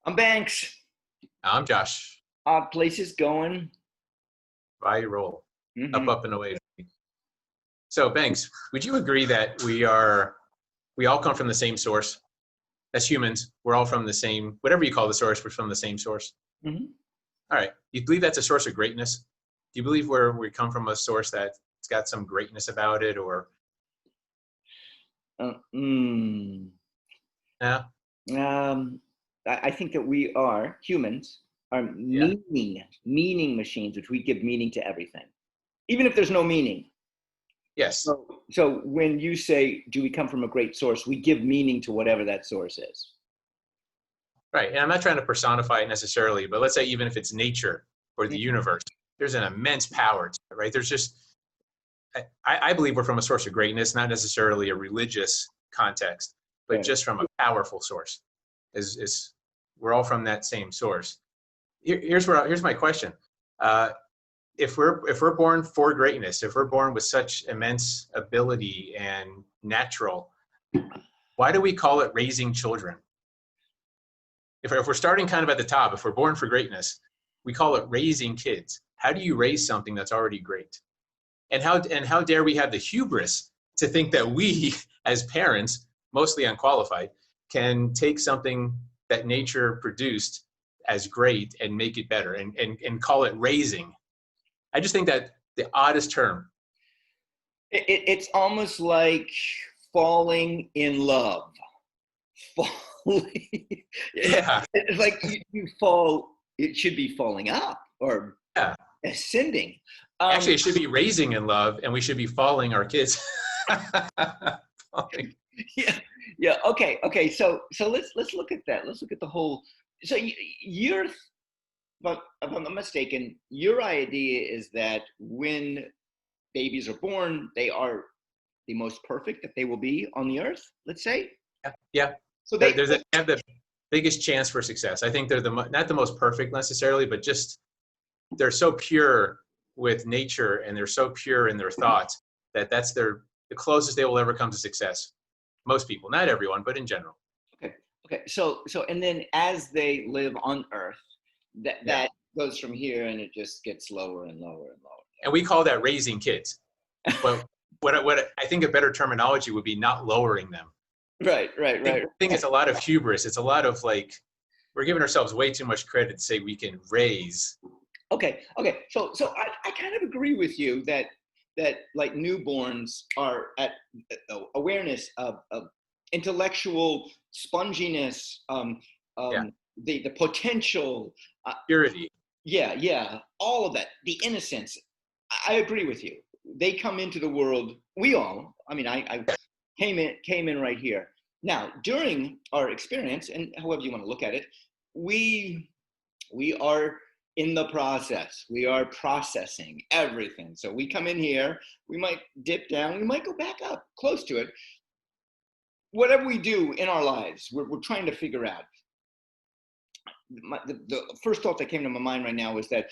I'm Banks. I'm Josh. Places going. I roll up, Hmm. up and away. So, Banks, would you agree that we all come from the same source? As humans, we're all from the same, whatever you call the source, we're from the same source. Hmm. All right. You believe that's a source of greatness? Do you believe we come from a source that's got some greatness about it, or Uh, mm, yeah, um, I think that we are humans are yeah, meaning machines, which we give meaning to everything, even if there's no meaning. yes, So when you say, "Do we come from a great source?" We give meaning to whatever that source is. right. And I'm not trying to personify it necessarily, but let's say even if it's nature or the Mhm. universe, there's an immense power to it, right? There's just I believe we're from a source of greatness, not necessarily a religious context, but Right. just from a powerful source. Is we're all from that same source. Here's my question: uh, if we're born for greatness, if we're born with such immense ability and natural, why do we call it raising children? If we're starting kind of at the top, if we're born for greatness, we call it raising kids. How do you raise something that's already great? And how dare we have the hubris to think that we as parents, mostly unqualified, can take something that nature produced as great and make it better and call it raising. I just think that the oddest term. It's almost like falling in love. Falling. Yeah, It's like you fall. It should be falling up or yeah, ascending. actually Um, it should be raising in love and we should be following our kids. Falling. yeah, yeah. Okay. So let's look at that. Let's look at the whole. So you're, but if I'm not mistaken, your idea is that when babies are born, they are the most perfect that they will be on the earth. Let's say. Yeah, yeah. So They have the biggest chance for success. I think they're not the most perfect necessarily, but just they're so pure with nature and they're so pure in their thoughts that that's the closest they will ever come to success. Most people, not everyone, but in general. Okay. Okay. So and then as they live on Earth, that Yeah. goes from here and it just gets lower and lower and And we call that raising kids. lower. But what I think a better terminology would be not lowering them. Right. Right. I Right. think it's a lot of hubris. It's a lot of like we're giving ourselves way too much credit to say we can raise. Okay. Okay. So I kind of agree with you that like newborns are at awareness of intellectual sponginess, Yeah. the potential. Uh, Purity. yeah. Yeah. All of that. The innocence. I agree with you. They come into the world. We all. I mean, I came in right here. Now, during our experience, and however you want to look at it, we we are in the process. We are processing everything. So we come in here. We might dip down. We might go back up, close to it. Whatever we do in our lives, we're trying to figure out. The first thought that came to my mind right now was that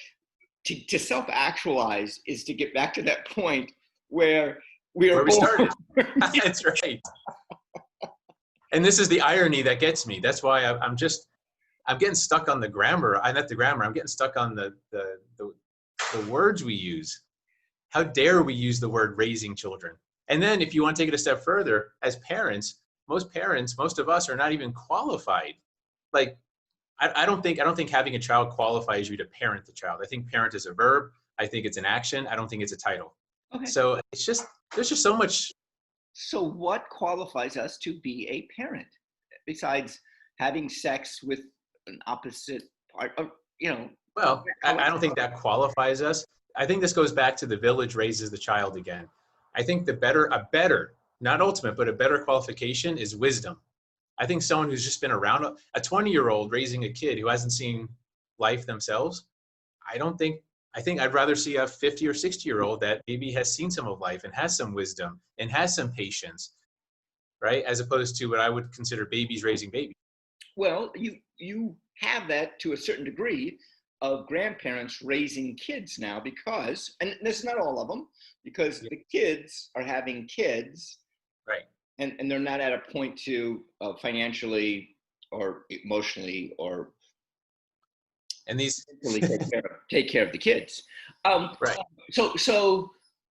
to self-actualize is to get back to that point where we are Where we born. started. That's right. And this is the irony that gets me. That's why I'm getting stuck on the grammar. I not the grammar. I'm getting stuck on the words we use. How dare we use the word raising children? And then if you want to take it a step further, as parents, most of us are not even qualified. Like I don't think having a child qualifies you to parent the child. I think parent is a verb. I think it's an action. I don't think it's a title. Okay. So it's just there's just so much. So what qualifies us to be a parent besides having sex with an opposite part of, Well, I however. don't think that qualifies us. I think this goes back to the village raises the child again. I think a better, not ultimate, but a better qualification is wisdom. I think someone who's just been around a 20-year-old raising a kid who hasn't seen life themselves, I don't think I think I'd rather see a 50 or 60-year-old that maybe has seen some of life and has some wisdom and has some patience, right? As opposed to what I would consider babies raising babies. Well, you have that to a certain degree of grandparents raising kids now because, and this is not all of them, because Yeah, the kids are having kids right. and they're not at a point to financially or emotionally or And these, really take care of the kids. Um, right. so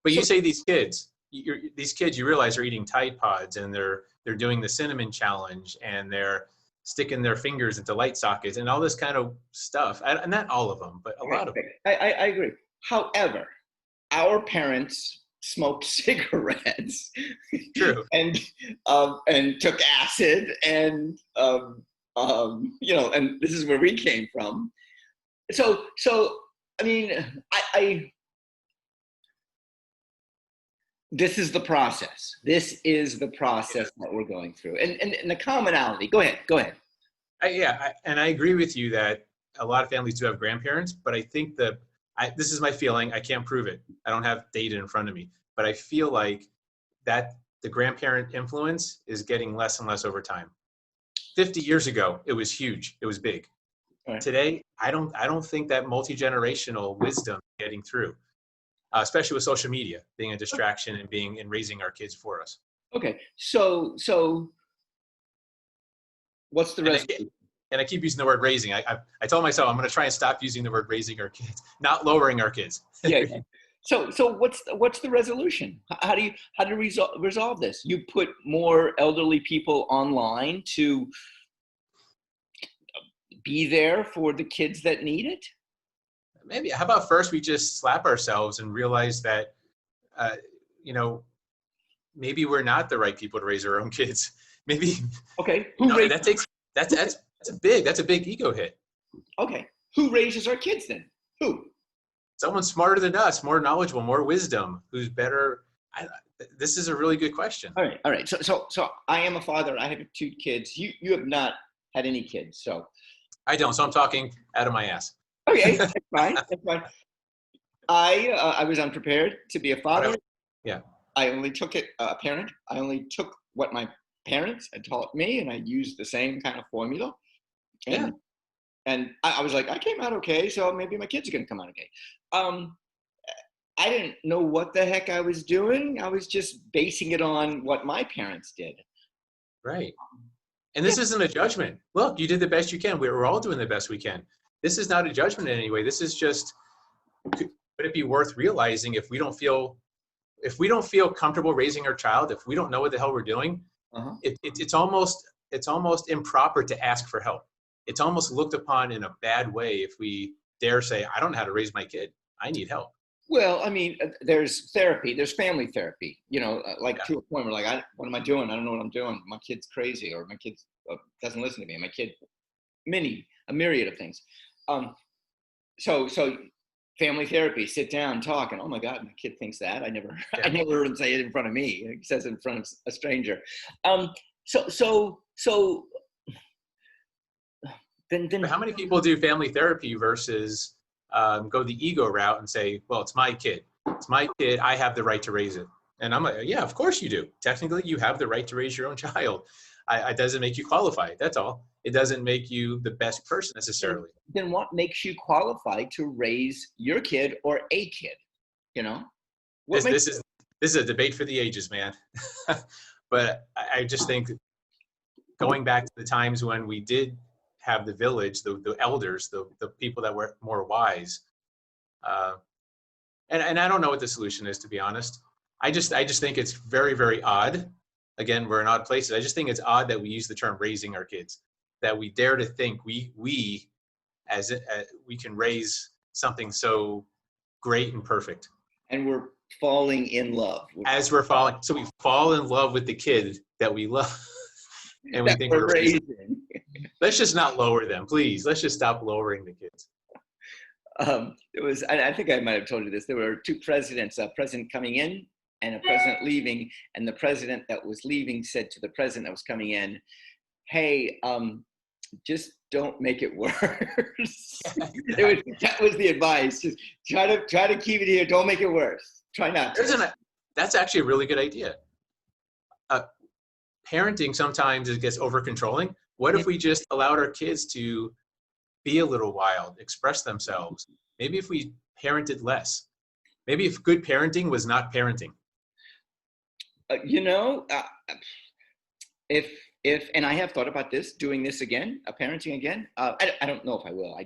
But so you say these kids, you realize are eating Tide Pods and they're doing the cinnamon challenge and they're sticking their fingers into light sockets and all this kind of stuff. And not all of them, but a okay, lot of them. I agree. However, our parents smoked cigarettes True. and took acid and this is where we came from. So I mean, I this is the process. This is the process that we're going through, and the commonality. Go ahead. And I agree with you that a lot of families do have grandparents, but I think this is my feeling. I can't prove it. I don't have data in front of me, but I feel like that the grandparent influence is getting less and less over time. 50 years ago, it was huge. It was big. Right. Today, I don't think that multi-generational wisdom is getting through, especially with social media being a distraction and raising our kids for us. Okay, so what's the rest? And I keep using the word raising. I told myself I'm going to try and stop using the word raising our kids, not lowering our kids. Yeah. So what's the resolution? How do you resolve this? You put more elderly people online to be there for the kids that need it? Maybe. How about first we just slap ourselves and realize that, you know, maybe we're not the right people to raise our own kids. Maybe. Okay. That's a big ego hit. Okay. Who raises our kids then? Who? Someone smarter than us, more knowledgeable, more wisdom, who's better. This is a really good question. All right. So I am a father. I have 2 kids. You have not had any kids, so. I don't. So I'm talking out of my ass. Okay, that's fine. That's fine. I was unprepared to be a father. Yeah. I only took it a parent. I only took what my parents had taught me, and I used the same kind of formula. And, Yeah. And I was like, I came out okay, so maybe my kids are gonna come out okay. I didn't know what the heck I was doing. I was just basing it on what my parents did. Right. And this isn't a judgment. Look, you did the best you can. We're all doing the best we can. This is not a judgment in any way. This is just, would it be worth realizing if we don't feel comfortable raising our child, if we don't know what the hell we're doing, it's almost improper to ask for help. It's almost looked upon in a bad way if we dare say, I don't know how to raise my kid. I need help. Well, I mean, there's therapy, there's family therapy, to a point where like, what am I doing? I don't know what I'm doing. My kid's crazy, or my kid doesn't listen to me. My kid, a myriad of things. So family therapy, sit down, talk, and oh my God, my kid thinks that. I never heard him say it in front of me. He says it in front of a stranger. Then how many people do family therapy versus go the ego route and say, well, it's my kid. It's my kid. I have the right to raise it. And I'm like, yeah, of course you do. Technically, you have the right to raise your own child. It doesn't make you qualified. That's all. It doesn't make you the best person necessarily. Then what makes you qualified to raise your kid or a kid? This is a debate for the ages, man. But I just think going back to the times when we did have the village, the elders, the people that were more wise. And I don't know what the solution is, to be honest. I just think it's very, very odd. Again, we're in odd places. I just think it's odd that we use the term raising our kids, that we dare to think we can raise something so great and perfect. And we're falling in love. So we fall in love with the kid that we love. And we think we're raising. Let's just not lower them, please. Let's just stop lowering the kids. I think I might have told you this. There were 2 presidents, a president coming in and a president leaving. And the president that was leaving said to the president that was coming in, hey, just don't make it worse. That was the advice. Just try to keep it here. Don't make it worse. Try not to. That's actually a really good idea. Parenting sometimes it gets over controlling. What if we just allowed our kids to be a little wild, express themselves? Maybe if we parented less. Maybe if good parenting was not parenting. If and I have thought about this, doing this again, parenting again. I don't know if I will.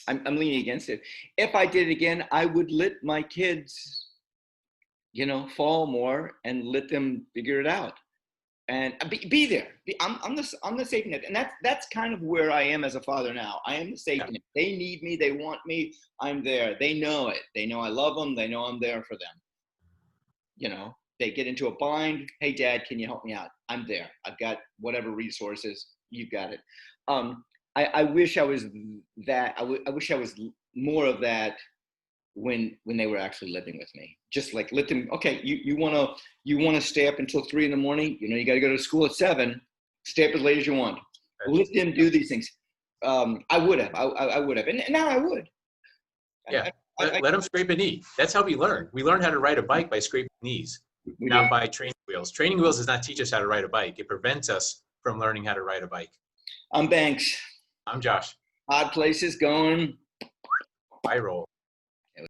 I'm leaning against it. If I did it again, I would let my kids, fall more and let them figure it out and be there. I'm the safety net, and that's kind of where I am as a father now. I am the Yeah. safety net. They need me. They want me. I'm there. They know it. They know I love them. They know I'm there for them. They get into a bind. Hey, Dad, can you help me out? I'm there. I've got whatever resources. You've got it. I wish I was that. I wish I was more of that when they were actually living with me. Just like let them. Okay, you wanna stay up until 3 a.m. You got to go to school at 7. Stay up as late as you want. Let them do these things. I would have. I would have, and now I would. Yeah. I, Let them scrape a knee. That's how we learn. We learn how to ride a bike by scraping knees, we not do. by training wheels. Training wheels does not teach us how to ride a bike. It prevents us from learning how to ride a bike. I'm Banks. I'm Josh. Odd places going. I roll.